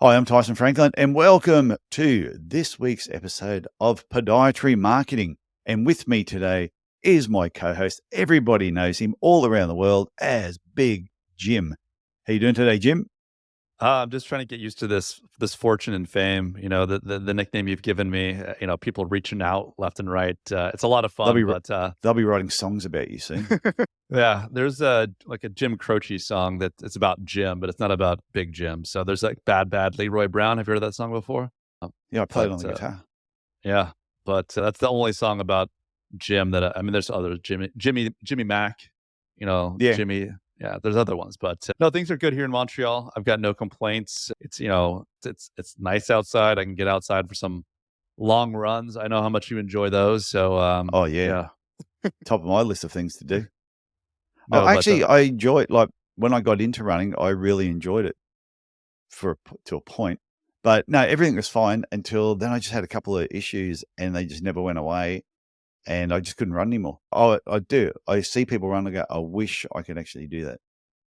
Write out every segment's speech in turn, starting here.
Hi, I'm Tyson Franklin, and welcome to this week's episode of Podiatry Marketing. And with me today is my co-host. Everybody knows him all around the world as Big Jim. How you doing today, Jim? I'm just trying to get used to this fortune and fame. The nickname you've given me. People reaching out left and right. It's a lot of They'll fun, be but they'll be writing songs about you soon. yeah, there's a Jim Croce song that it's about Jim, but it's not about Big Jim. So there's like Bad Leroy Brown. Have you heard that song before? Um, Yeah, I played but on the guitar. yeah, but that's the only song about Jim that I mean. There's others. Jimmy Mack. Yeah, Jimmy. Yeah, there's other ones, but no, things are good here in Montreal. I've got no complaints. It's nice outside. I can get outside for some long runs. I know how much you enjoy those. So oh yeah, yeah, top of my list of things to do. Oh, no, but actually, I enjoy it. Like when I got into running, I really enjoyed it to a point. But no, everything was fine until then. I just had a couple of issues, and they just never went away. And I just couldn't run anymore. Oh, I do. I see people run and go, I wish I could actually do that.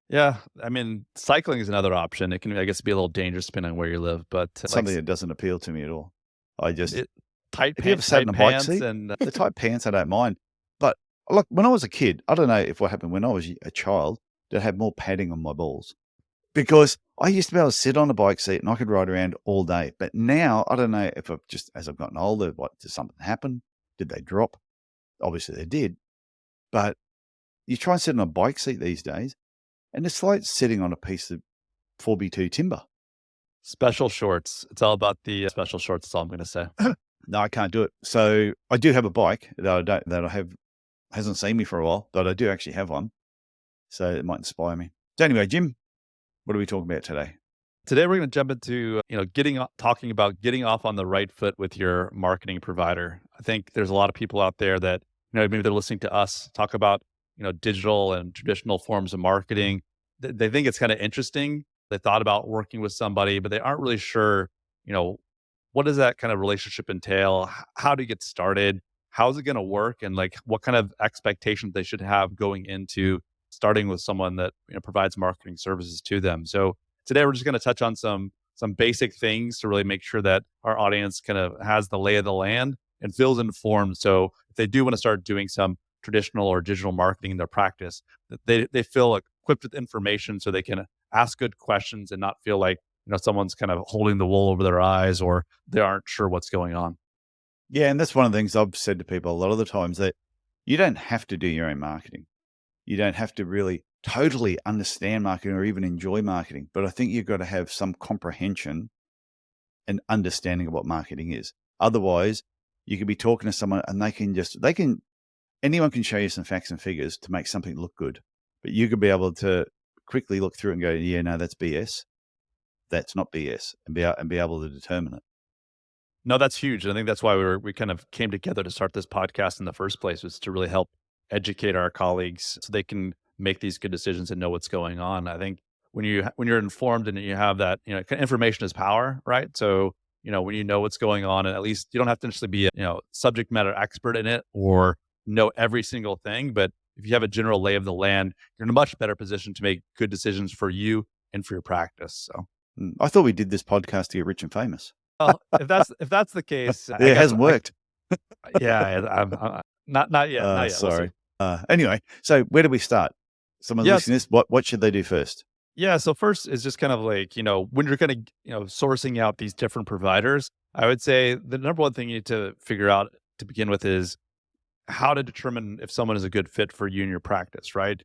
yeah, I mean, cycling is another option. It can, I guess, be a little dangerous depending on where you live, but It's something that doesn't appeal to me at all. I just, it, tight if you ever pant, sat in tight a bike pants, seat, and the tight pants, I don't mind. But like when I was a kid, I don't know if what happened when I was a child, that had more padding on my balls because I used to be able to sit on a bike seat and I could ride around all day. But now I don't know if I've just, as I've gotten older, what, did something happen? Did they drop? Obviously they did. But you try and sit on a bike seat these days, and it's like sitting on a piece of 4x2 timber. special shorts. It's all about the special shorts. That's all I'm going to say. No, I can't do it. So I do have a bike that I have hasn't seen me for a while, but I do actually have one. So it might inspire me. So anyway, Jim, what are we talking about today? Today, we're going to jump into talking about getting off on the right foot with your marketing provider. I think there's a lot of people out there that maybe they're listening to us talk about digital and traditional forms of marketing. They think it's kind of interesting. They thought about working with somebody, but they aren't really sure. You know, what does that kind of relationship entail? How to get started? How's it going to work? And like, what kind of expectations they should have going into starting with someone that provides marketing services to them. So today we're just going to touch on some basic things to really make sure that our audience kind of has the lay of the land and feels informed. So if they do want to start doing some traditional or digital marketing in their practice, that they feel equipped with information so they can ask good questions and not feel like someone's kind of holding the wool over their eyes or they aren't sure what's going on. Yeah, and that's one of the things I've said to people a lot of the times that you don't have to do your own marketing. You don't have to really totally understand marketing or even enjoy marketing. But I think you've got to have some comprehension and understanding of what marketing is. Otherwise, you could be talking to someone and anyone can show you some facts and figures to make something look good. But you could be able to quickly look through it and go, yeah, no, that's BS. That's not BS, and be able to determine it. No, that's huge. I think that's why we kind of came together to start this podcast in the first place, was to really help educate our colleagues so they can make these good decisions and know what's going on. I think when you're informed and you have that, information is power, right? So, when you know what's going on, and at least you don't have to necessarily be a, subject matter expert in it or know every single thing, but if you have a general lay of the land, you're in a much better position to make good decisions for you and for your practice. So, I thought we did this podcast to get rich and famous. well, if that's the case, Yeah, it hasn't worked. yeah, not yet, not yet. We'll see. Sorry. Anyway, so where do we start? Someone's Yes, listening to this. What should they do first? yeah. So first is just kind of like when you're kind of sourcing out these different providers, I would say the number one thing you need to figure out to begin with is how to determine if someone is a good fit for you and your practice, right?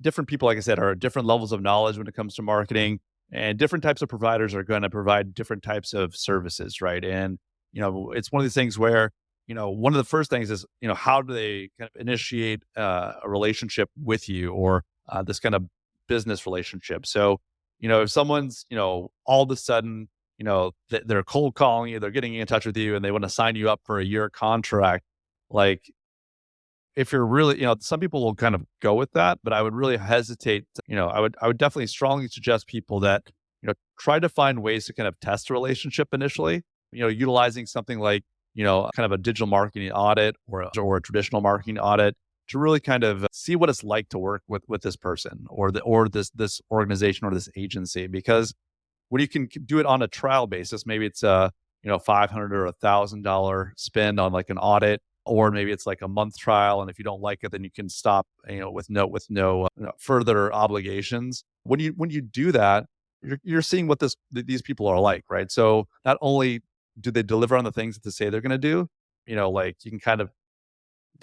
Different people, like I said, are at different levels of knowledge when it comes to marketing, and different types of providers are going to provide different types of services, right? And, it's one of these things where, one of the first things is, how do they kind of initiate a relationship with you or this kind of business relationship? So, if someone's, all of a sudden, they're cold calling you, they're getting in touch with you and they want to sign you up for a year contract, like if you're really, some people will kind of go with that, but I would really hesitate. I would definitely strongly suggest people that, try to find ways to kind of test a relationship initially, utilizing something like, kind of a digital marketing audit or a traditional marketing audit to really kind of see what it's like to work with this person or this organization or this agency. Because when you can do it on a trial basis, maybe it's a, $500 or $1,000 spend on like an audit, or maybe it's like a month trial. And if you don't like it, then you can stop, with no further obligations. When you do that, you're seeing what these people are like, right? So not only do they deliver on the things that they say they're going to do, like you can kind of,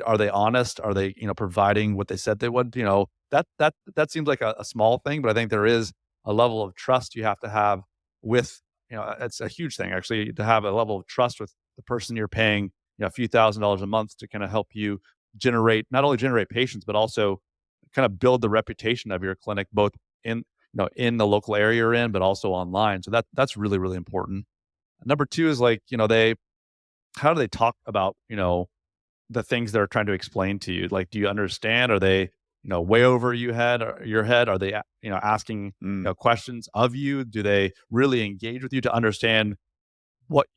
are they honest? Are they, providing what they said they would? That seems like a small thing, but I think there is a level of trust you have to have with, it's a huge thing actually to have a level of trust with the person you're paying, a few $1,000s a month to kind of help you not only generate patients, but also kind of build the reputation of your clinic, both in the local area you're in, but also online. So that's really, really important. Number two is like, how do they talk about, the things they're trying to explain to you? Like, do you understand? Are they, way over your head? Are they, asking, Mm. questions of you? Do they really engage with you to understand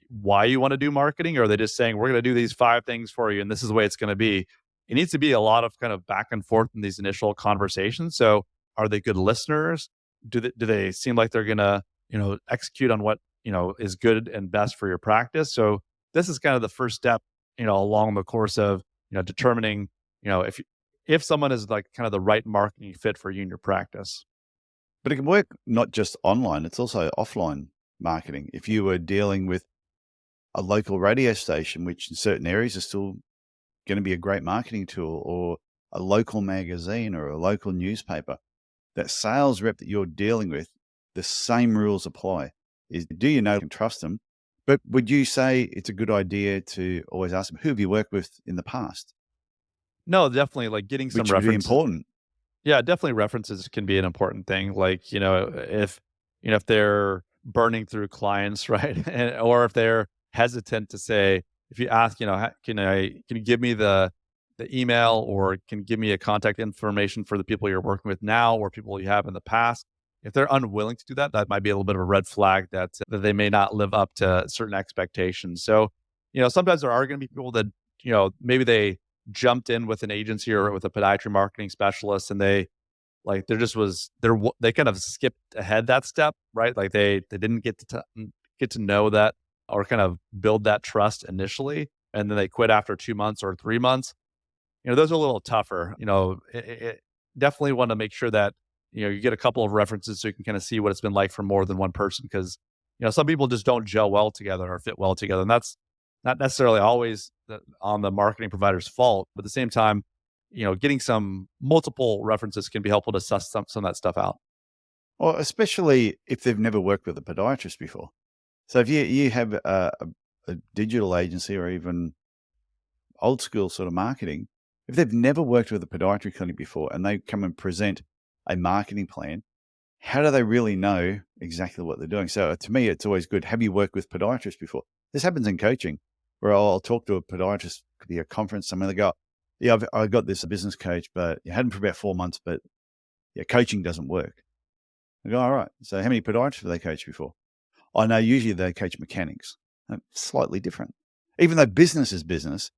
why you want to do marketing? Or are they just saying, we're going to do these 5 things for you and this is the way it's going to be? It needs to be a lot of kind of back and forth in these initial conversations. So are they good listeners? Do they seem like they're going to, execute on what, is good and best for your practice? So this is kind of the first step, along the course of, determining, if someone is like kind of the right marketing fit for you and your practice. But it can work not just online, it's also offline marketing. If you were dealing with a local radio station, which in certain areas is still going to be a great marketing tool, or a local magazine or a local newspaper, that sales rep that you're dealing with, the same rules apply. Do you know and trust them? But would you say it's a good idea to always ask them, who have you worked with in the past? No, definitely like getting some Which would be references. important. Yeah, definitely references can be an important thing. Like, if they're burning through clients, right? Or if they're hesitant to say, if you ask, can you give me the email, or can you give me a contact information for the people you're working with now or people you have in the past? If they're unwilling to do that, that might be a little bit of a red flag that they may not live up to certain expectations. So, sometimes there are going to be people that, maybe they jumped in with an agency or with a podiatry marketing specialist, and they kind of skipped ahead that step, right? Like they didn't get to know that, or kind of build that trust initially, and then they quit after 2 months or 3 months. Those are a little tougher. Definitely want to make sure that, you get a couple of references so you can kind of see what it's been like for more than one person, because, some people just don't gel well together or fit well together. And that's not necessarily always on the marketing provider's fault, but at the same time, getting some multiple references can be helpful to suss some of that stuff out. Or especially if they've never worked with a podiatrist before. So if you have a digital agency or even old school sort of marketing, if they've never worked with a podiatry clinic before and they come and present a marketing plan, how do they really know exactly what they're doing? So to me, it's always good. Have you worked with podiatrists before? This happens in coaching, where I'll talk to a podiatrist, could be a conference, somewhere. They go, yeah, I've got this business coach, but you had him for about 4 months, but yeah, coaching doesn't work. I go, all right. So how many podiatrists have they coached before? I know usually they coach mechanics. Slightly different. Even though business is business,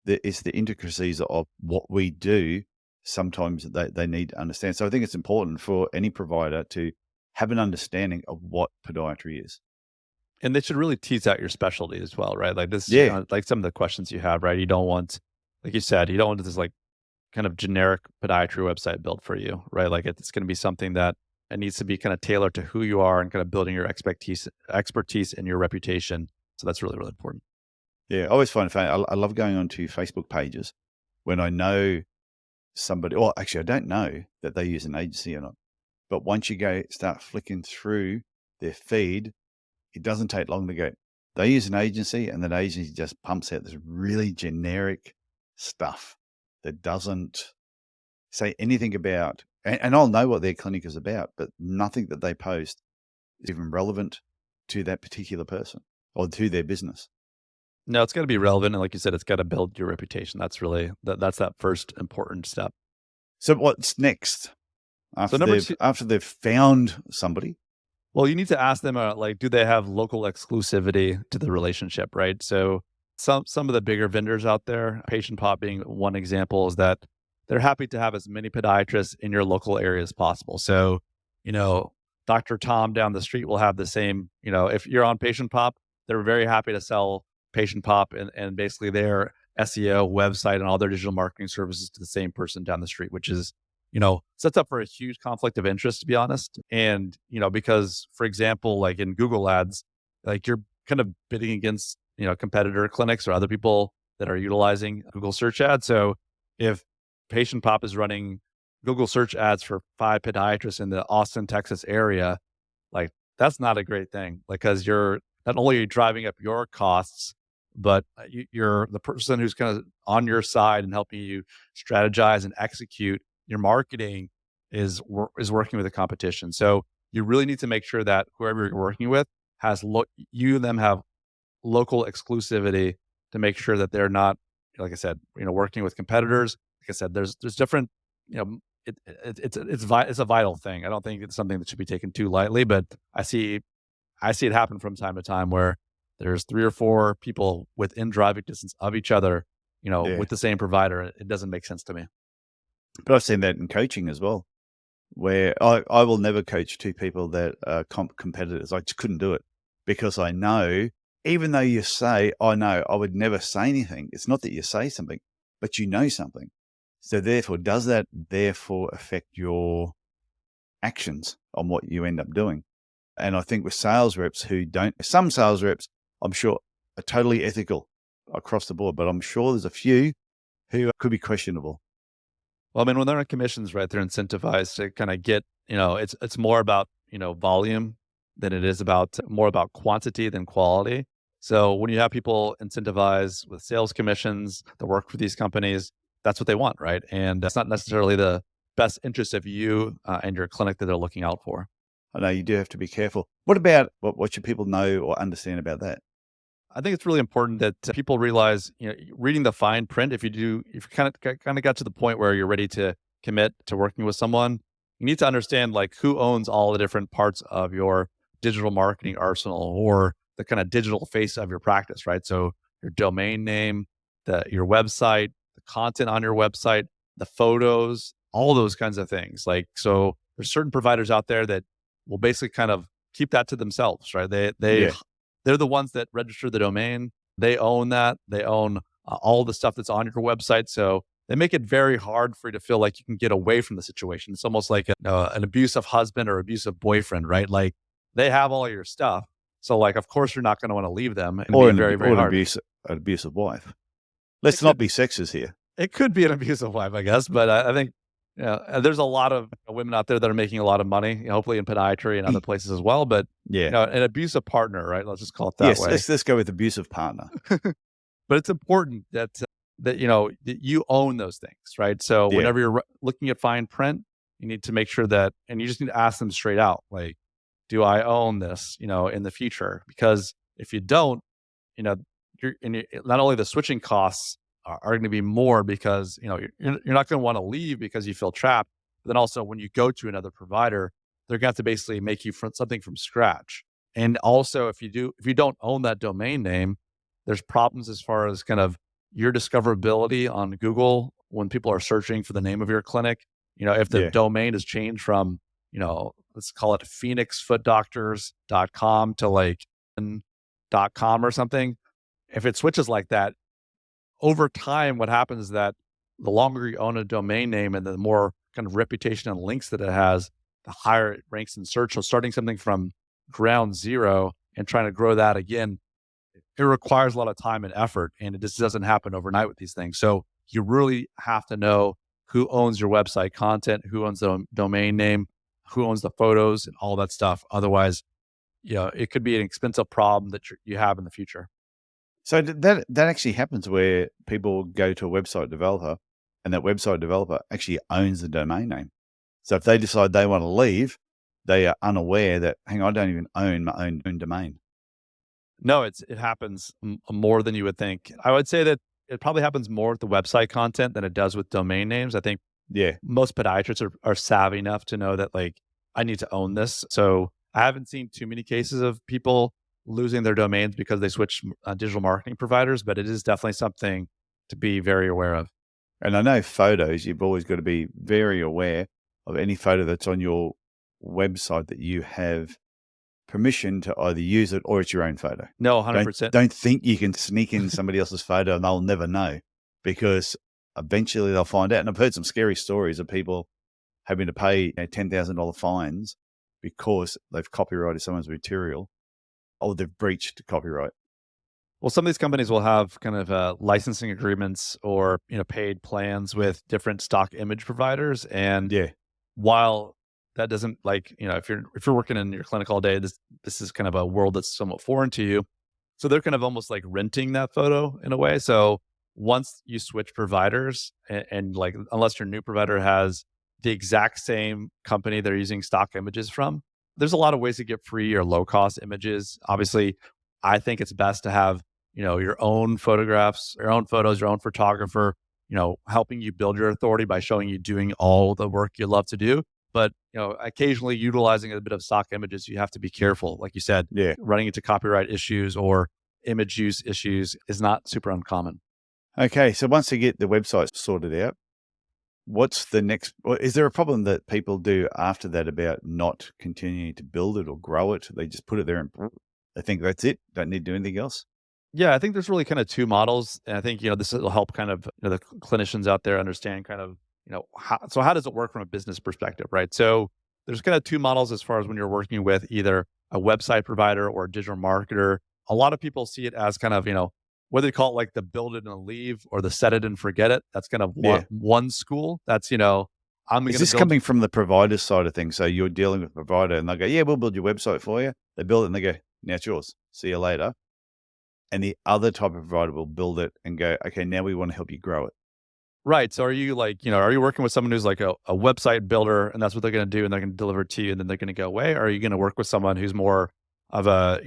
it's the intricacies of what we do sometimes they need to understand. So I think it's important for any provider to have an understanding of what podiatry is. And they should really tease out your specialty as well, right? Like this, Yeah. like some of the questions you have, right? You don't want, like you said, you don't want this like kind of generic podiatry website built for you, right? Like it's going to be something that it needs to be kind of tailored to who you are and kind of building your expertise and your reputation. So that's really, really important. Yeah. I always find it funny. I love going onto Facebook pages when I know somebody, well, actually, I don't know that they use an agency or not. But once you start flicking through their feed, it doesn't take long to go, they use an agency, and that agency just pumps out this really generic stuff that doesn't say anything about, and I'll know what their clinic is about, but nothing that they post is even relevant to that particular person or to their business. No, it's got to be relevant, and like you said, it's got to build your reputation. That's really that's that first important step. So what's next So after number they've two, after they've found somebody? well, you need to ask them, like, do they have local exclusivity to the relationship, right? So some of the bigger vendors out there, Patient Pop being one example, is that they're happy to have as many podiatrists in your local area as possible. So, you know, Dr. Tom down the street will have the same, if you're on Patient Pop, they're very happy to sell Patient Pop and basically their SEO website and all their digital marketing services to the same person down the street, which is, sets up for a huge conflict of interest, to be honest. And, because for example, like in Google ads, like you're kind of bidding against, competitor clinics or other people that are utilizing Google search ads. So if Patient Pop is running Google search ads for 5 podiatrists in the Austin, Texas area, like that's not a great thing, like, because you're not only are you driving up your costs, but you're the person who's kind of on your side and helping you strategize and execute your marketing is working with the competition. So you really need to make sure that whoever you're working with has you and them have local exclusivity to make sure that they're not, like I said, working with competitors. Like I said, there's different, it's a vital thing. I don't think it's something that should be taken too lightly, but I see it happen from time to time where there's 3 or 4 people within driving distance of each other, Yeah. with the same provider. It doesn't make sense to me. But I've seen that in coaching as well, where I will never coach 2 people that are competitors. I just couldn't do it because I know, even though you say, "I know," I would never say anything. It's not that you say something, but you know something. So therefore, does that therefore affect your actions on what you end up doing? And I think with sales reps who don't, some sales reps, I'm sure, are totally ethical across the board, but I'm sure there's a few who could be questionable. Well, I mean, when they're on commissions, right, they're incentivized to kind of get, it's more about, volume than it is about more about quantity than quality. So when you have people incentivized with sales commissions that work for these companies, that's what they want, right? And that's not necessarily the best interest of you and your clinic that they're looking out for. I know you do have to be careful. What about what should people know or understand about that? I think it's really important that people realize, reading the fine print. If you kind of got to the point where you're ready to commit to working with someone, you need to understand like who owns all the different parts of your digital marketing arsenal or the kind of digital face of your practice, right? So your domain name, your website, the content on your website, the photos, all those kinds of things. Like, so there's certain providers out there that will basically kind of keep that to themselves, right? Yeah, They're the ones that register the domain. They own that. They own all the stuff that's on your website. So they make it very hard for you to feel like you can get away from the situation. It's almost like an abusive husband or abusive boyfriend, right? Like they have all your stuff. So like, of course, you're not going to want to leave them and or be very, very hard. an abusive wife. It Let's not could, be sexist here. it could be an abusive wife, I guess. But I think there's a lot of women out there that are making a lot of money, hopefully in podiatry and other places as well. But Yeah. an abusive partner, right? Let's just call it that Yes. way. Let's go with abusive partner. But it's important that that you own those things, right? So Yeah. whenever you're looking at fine print, you need to make sure that, and you just need to ask them straight out, like, do I own this, in the future? Because if you don't, you know, not only the switching costs are going to be more because you're not going to want to leave because you feel trapped. But then also when you go to another provider, they're going to have to basically make you from something from scratch. And also, if you don't own that domain name, there's problems as far as kind of your discoverability on Google when people are searching for the name of your clinic. If the Yeah. domain is changed from, let's call it phoenixfootdoctors.com to like .com or something. If it switches like that, over time, what happens is that the longer you own a domain name and the more kind of reputation and links that it has, the higher it ranks in search. So starting something from ground zero and trying to grow that again, it requires a lot of time and effort, and it just doesn't happen overnight with these things. So you really have to know who owns your website content, who owns the domain name, who owns the photos and all that stuff. Otherwise, it could be an expensive problem that you have in the future. So that actually happens where people go to a website developer and that website developer actually owns the domain name. So if they decide they want to leave, they are unaware that, hang on, I don't even own my own domain. No, it happens more than you would think. I would say that it probably happens more with the website content than it does with domain names. I think Yeah. most podiatrists are savvy enough to know that like I need to own this. So I haven't seen too many cases of people losing their domains because they switch digital marketing providers, but it is definitely something to be very aware of. And I know photos, you've always got to be very aware of any photo that's on your website that you have permission to either use it or it's your own photo. No, Don't 100%. don't think you can sneak in somebody else's photo and they'll never know, because eventually they'll find out. And I've heard some scary stories of people having to pay, $10,000 fines because they've copyrighted someone's material or they've breached copyright. Well, some of these companies will have kind of licensing agreements or paid plans with different stock image providers, and Yeah, while that doesn't if you're working in your clinic all day, this is kind of a world that's somewhat foreign to you. So they're kind of almost like renting that photo in a way. So once you switch providers, and like unless your new provider has the exact same company they're using stock images from, there's a lot of ways to get free or low cost images. Obviously, I think it's best to have your own photographs, your own photos, your own photographer, helping you build your authority by showing you doing all the work you love to do. But, occasionally utilizing a bit of stock images, you have to be careful. Like you said, yeah. running into copyright issues or image use issues is not super uncommon. Okay, so once you get the website sorted out, what's the next? Is there a problem that people do after that about not continuing to build it or grow it? They just put it there and they think that's it. Don't need to do anything else. Yeah, I think there's really kind of two models. And I think, this will help kind of, the clinicians out there understand kind of, how does it work from a business perspective, right? So there's kind of two models as far as when you're working with either a website provider or a digital marketer. A lot of people see it as kind of, whether they call it like the build it and leave or the set it and forget it. That's kind of Yeah. one school. That's, I'm going Is to this build. coming from the provider side of things? So you're dealing with a provider and they go, yeah, we'll build your website for you. They build it and they go, now it's yours. See you later. And the other type of provider will build it and go, okay, now we want to help you grow it. Right. So are you like, are you working with someone who's like a website builder and that's what they're going to do and they're going to deliver it to you and then they're going to go away? Or are you going to work with someone who's more of a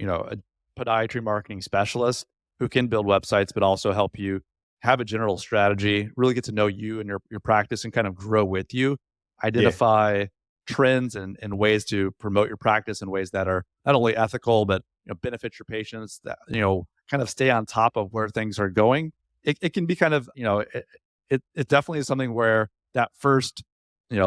podiatry marketing specialist who can build websites, but also help you have a general strategy, really get to know you and your practice and kind of grow with you, Yeah. identify trends and ways to promote your practice in ways that are not only ethical, but, benefit your patients that, kind of stay on top of where things are going. It can be kind of, it definitely is something where that first,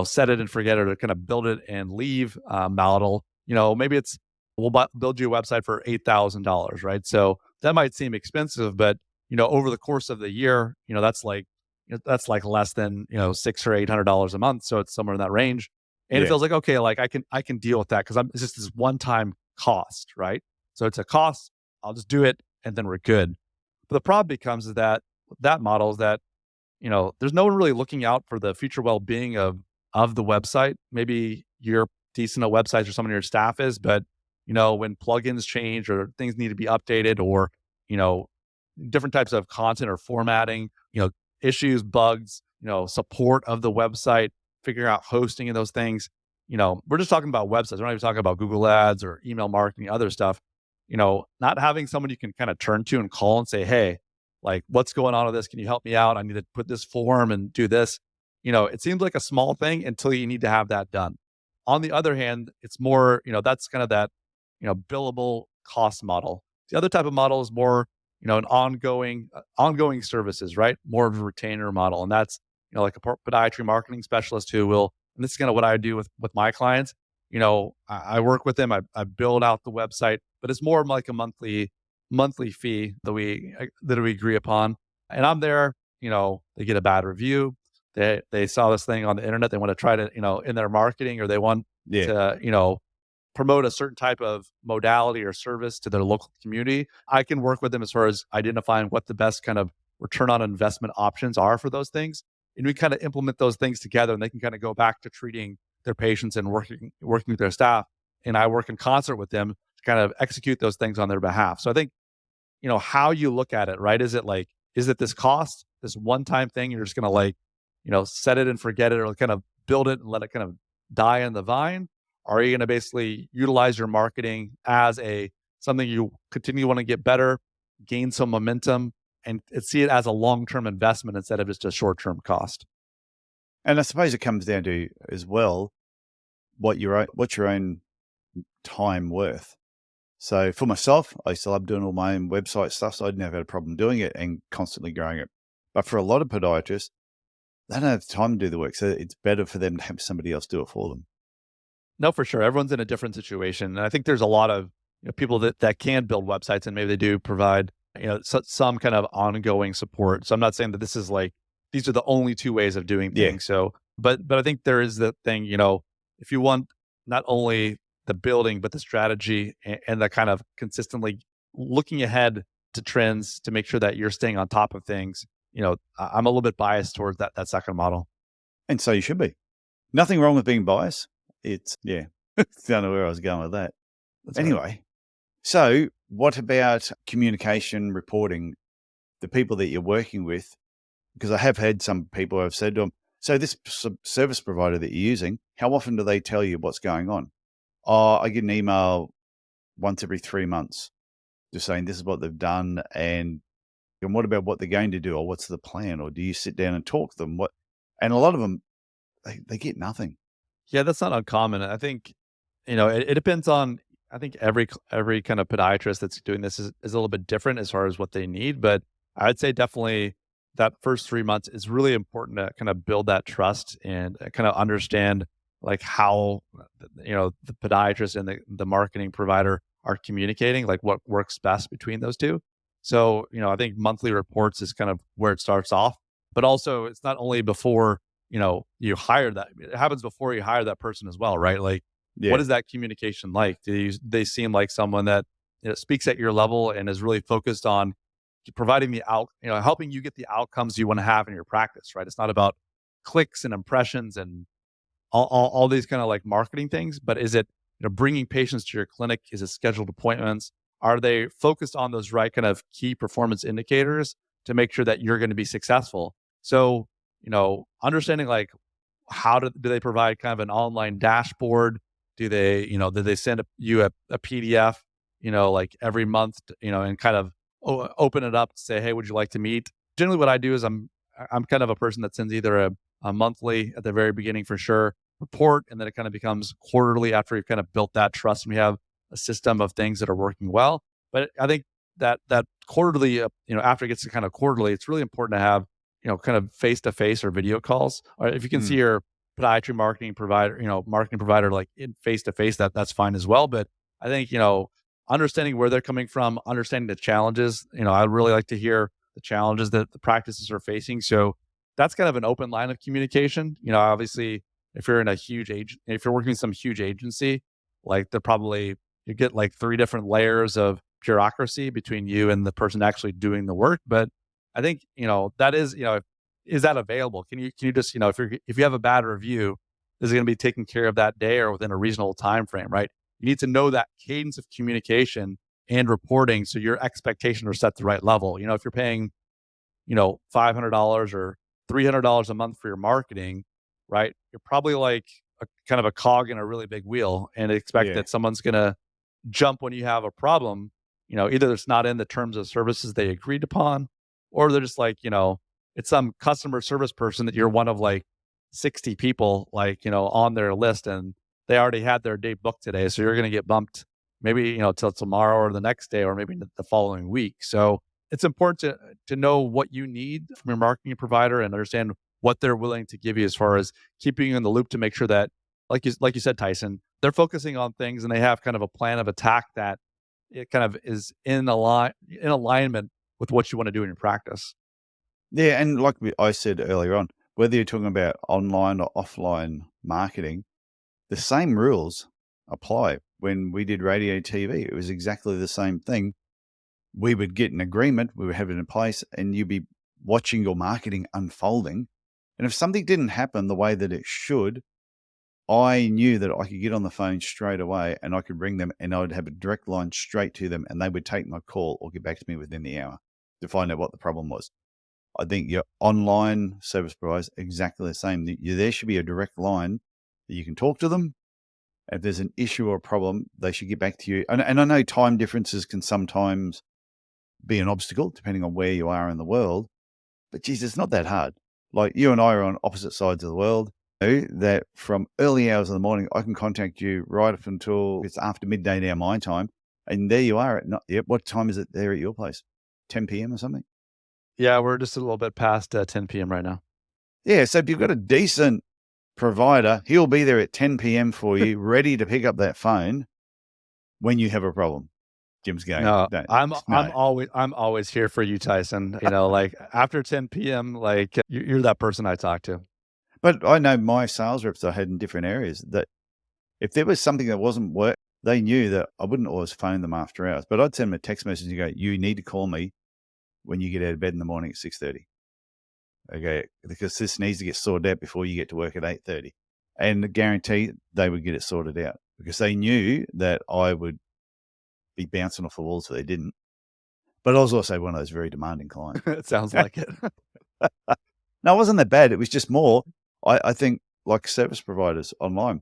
set it and forget it or kind of build it and leave model, maybe it's we'll build you a website for $8,000, right? So that might seem expensive, but over the course of the year, that's like less than $600 or $800 a month. So it's somewhere in that range, and it Yeah. feels like okay, like I can deal with that because it's just this one time cost, right? So it's a cost. I'll just do it, and then we're good. But the problem becomes is that model is that there's no one really looking out for the future well-being of the website. Maybe you're decent at websites or someone on your staff is, but when plugins change or things need to be updated or, you know, different types of content or formatting, issues, bugs, support of the website, figuring out hosting and those things. We're just talking about websites. We're not even talking about Google ads or email marketing, other stuff. Not having someone you can kind of turn to and call and say, hey, like, what's going on with this? Can you help me out? I need to put this form and do this. It seems like a small thing until you need to have that done. On the other hand, it's more, that's kind of that, billable cost model. The other type of model is more, an ongoing services, right? More of a retainer model. And that's, like a podiatry marketing specialist who will, and this is kind of what I do with my clients. I work with them. I build out the website, but it's more like a monthly fee that we agree upon. And I'm there, they get a bad review. They saw this thing on the internet. They want to try to, in their marketing, or they want Yeah. to, promote a certain type of modality or service to their local community. I can work with them as far as identifying what the best kind of return on investment options are for those things. And we kind of implement those things together, and they can kind of go back to treating their patients and working with their staff. And I work in concert with them to kind of execute those things on their behalf. So I think, how you look at it, right? Is it this cost, this one-time thing? You're just going to set it and forget it, or kind of build it and let it kind of die in the vine? Or are you going to basically utilize your marketing as something you continue want to get better, gain some momentum, and see it as a long-term investment instead of just a short-term cost? And I suppose it comes down to as well what's your own time worth. So for myself, I still love doing all my own website stuff, so I'd never had a problem doing it and constantly growing it. But for a lot of podiatrists, they don't have time to do the work, so it's better for them to have somebody else do it for them. No, for sure. Everyone's in a different situation. And I think there's a lot of people that can build websites and maybe they do provide, some kind of ongoing support. So I'm not saying that this is like, these are the only two ways of doing Yeah. things. So, but I think there is the thing, if you want not only the building, but the strategy and the kind of consistently looking ahead to trends to make sure that you're staying on top of things, I'm a little bit biased towards that second model. And so you should be. Nothing wrong with being biased. It's, yeah, don't know where I was going with that. That's right. Anyway, so what about communication reporting? The people that you're working with, because I have had some people who have said to them, so this service provider that you're using, how often do they tell you what's going on? Oh, I get an email once every 3 months just saying this is what they've done. And what about what they're going to do? Or what's the plan? Or do you sit down and talk to them? And a lot of them, they get nothing. Yeah, that's not uncommon. I think, it depends on, I think every kind of podiatrist that's doing this is a little bit different as far as what they need. But I'd say definitely that first 3 months is really important to kind of build that trust and kind of understand like how, the podiatrist and the marketing provider are communicating, like what works best between those two. So, I think monthly reports is kind of where it starts off, but also it's not only before you hire that. It happens before you hire that person as well, right? Like, what Yeah. is that communication like? They seem like someone that speaks at your level and is really focused on providing helping you get the outcomes you want to have in your practice, right? It's not about clicks and impressions and all these kind of like marketing things, but is it bringing patients to your clinic? Is it scheduled appointments? Are they focused on those right kind of key performance indicators to make sure that you're going to be successful? So understanding like how do they provide kind of an online dashboard? Do they send you a PDF, like every month, and kind of open it up to say, hey, would you like to meet? Generally, what I do is I'm kind of a person that sends either a monthly at the very beginning for sure report, and then it kind of becomes quarterly after we've kind of built that trust and we have a system of things that are working well. But I think that quarterly, after it gets to kind of quarterly, it's really important to have kind of face to face or video calls. Or if you can see Mm. your podiatry marketing provider like in face to face, that's fine as well. But I think, understanding where they're coming from, understanding the challenges, I really like to hear the challenges that the practices are facing. So that's kind of an open line of communication. Obviously, if you're in a if you're working with some huge agency, like you get like three different layers of bureaucracy between you and the person actually doing the work. But I think, that is that available? Can you just, if you have a bad review, is it going to be taken care of that day or within a reasonable time frame, right? You need to know that cadence of communication and reporting so your expectations are set the right level. If you're paying, $500 or $300 a month for your marketing, right? You're probably like a kind of a cog in a really big wheel and expect Yeah. that someone's going to jump when you have a problem. Either it's not in the terms of services they agreed upon, or they're just like, it's some customer service person that you're one of like 60 people, like, on their list and they already had their day booked today. So you're going to get bumped maybe, till tomorrow or the next day, or maybe the following week. So it's important to know what you need from your marketing provider and understand what they're willing to give you as far as keeping you in the loop to make sure that, like you said, Tyson, they're focusing on things and they have kind of a plan of attack that it kind of is in alignment with what you want to do in your practice. Yeah. And like I said earlier on, whether you're talking about online or offline marketing, the same rules apply. When we did radio TV, it was exactly the same thing. We would get an agreement, we would have it in place, and you'd be watching your marketing unfolding. And if something didn't happen the way that it should, I knew that I could get on the phone straight away and I could ring them and I would have a direct line straight to them and they would take my call or get back to me within the hour to find out what the problem was. I think your online service providers exactly the same. There should be a direct line that you can talk to them. If there's an issue or a problem, they should get back to you. And I know time differences can sometimes be an obstacle depending on where you are in the world, but geez, it's not that hard. Like you and I are on opposite sides of the world. That from early hours in the morning, I can contact you right up until it's after midday now, my time. And there you are at not yep. What time is it there at your place? 10 p.m. or something? Yeah, we're just a little bit past 10 p.m. right now. Yeah. So if you've got a decent provider, he'll be there at 10 p.m. for you, ready to pick up that phone when you have a problem. Jim's going, No, no, I'm no. always here for you, Tyson. Like after 10 p.m., like you're that person I talk to. But I know my sales reps I had in different areas that if there was something that wasn't work, they knew that I wouldn't always phone them after hours, but I'd send them a text message and go, you need to call me when you get out of bed in the morning at 6:30. Okay, because this needs to get sorted out before you get to work at 8:30. And I guarantee they would get it sorted out because they knew that I would be bouncing off the walls if they didn't. But I was also one of those very demanding clients. It sounds like it. No, it wasn't that bad. It was just more, I think, like service providers online,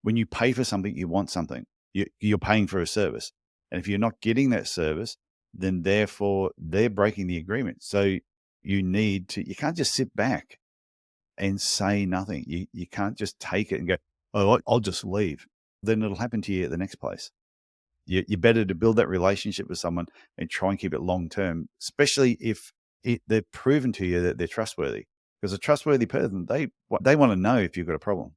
when you pay for something, you want something. You're paying for a service. And if you're not getting that service, then therefore they're breaking the agreement. So you can't just sit back and say nothing. You can't just take it and go, oh, I'll just leave. Then it'll happen to you at the next place. You're better to build that relationship with someone and try and keep it long term, especially if they're proven to you that they're trustworthy. Because a trustworthy person, they want to know if you've got a problem.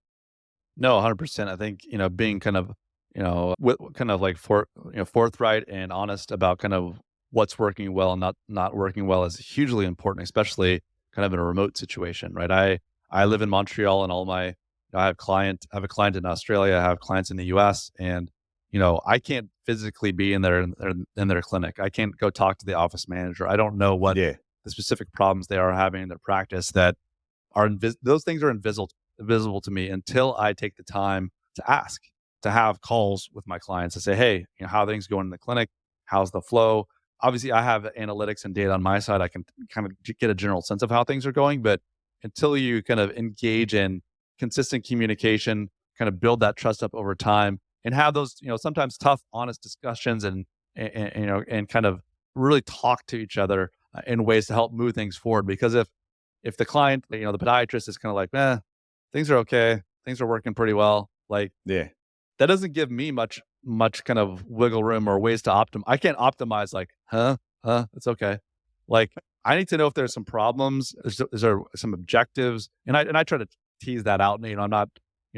No, 100%. I think, being kind of, kind of like forthright and honest about kind of what's working well and not working well is hugely important, especially kind of in a remote situation, right? I live in Montreal and I have a client in Australia, I have clients in the US, and I can't physically be in their clinic. I can't go talk to the office manager. I don't know what Yeah. the specific problems they are having in their practice that are those things are invisible to me until I take the time to ask, to have calls with my clients to say, hey, how are things going in the clinic? How's the flow? Obviously, I have analytics and data on my side. I can kind of get a general sense of how things are going. But until you kind of engage in consistent communication, kind of build that trust up over time and have those, sometimes tough, honest discussions and kind of really talk to each other in ways to help move things forward. Because if the client, the podiatrist is kind of like, things are okay, things are working pretty well, like Yeah. that doesn't give me much kind of wiggle room or ways to optimize. I can't optimize like, it's okay. Like I need to know if there's some problems, is there some objectives, and I try to tease that out. I'm not,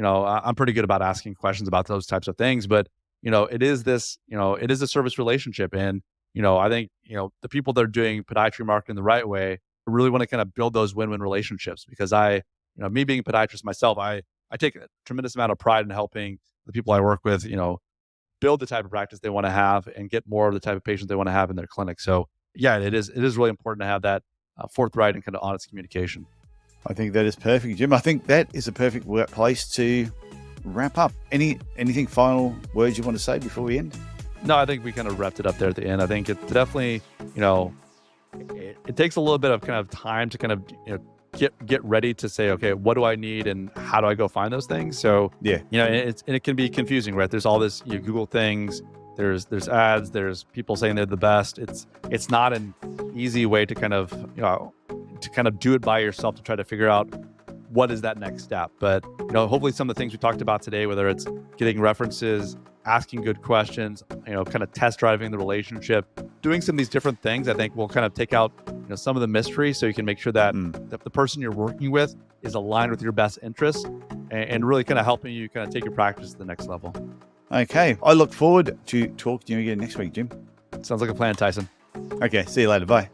I'm pretty good about asking questions about those types of things, but it is a service relationship, and I think the people that are doing podiatry marketing the right way really want to kind of build those win-win relationships because me being a podiatrist myself, I take a tremendous amount of pride in helping the people I work with, build the type of practice they want to have and get more of the type of patients they want to have in their clinic. So yeah, it is really important to have that forthright and kind of honest communication. I think that is perfect, Jim. I think that is a perfect place to wrap up. Anything final words you want to say before we end? No, I think we kind of wrapped it up there at the end. I think it's definitely, it takes a little bit of kind of time to kind of, get ready to say, okay, what do I need and how do I go find those things? So yeah, it can be confusing, right? There's all this, Google things, there's ads, there's people saying they're the best. It's not an easy way to kind of, do it by yourself to try to figure out what is that next step. But, hopefully some of the things we talked about today, whether it's getting references, asking good questions, kind of test driving the relationship, doing some of these different things, I think will kind of take out, some of the mystery so you can make sure that, that the person you're working with is aligned with your best interests and really kind of helping you kind of take your practice to the next level. Okay. I look forward to talking to you again next week, Jim. Sounds like a plan, Tyson. Okay. See you later. Bye.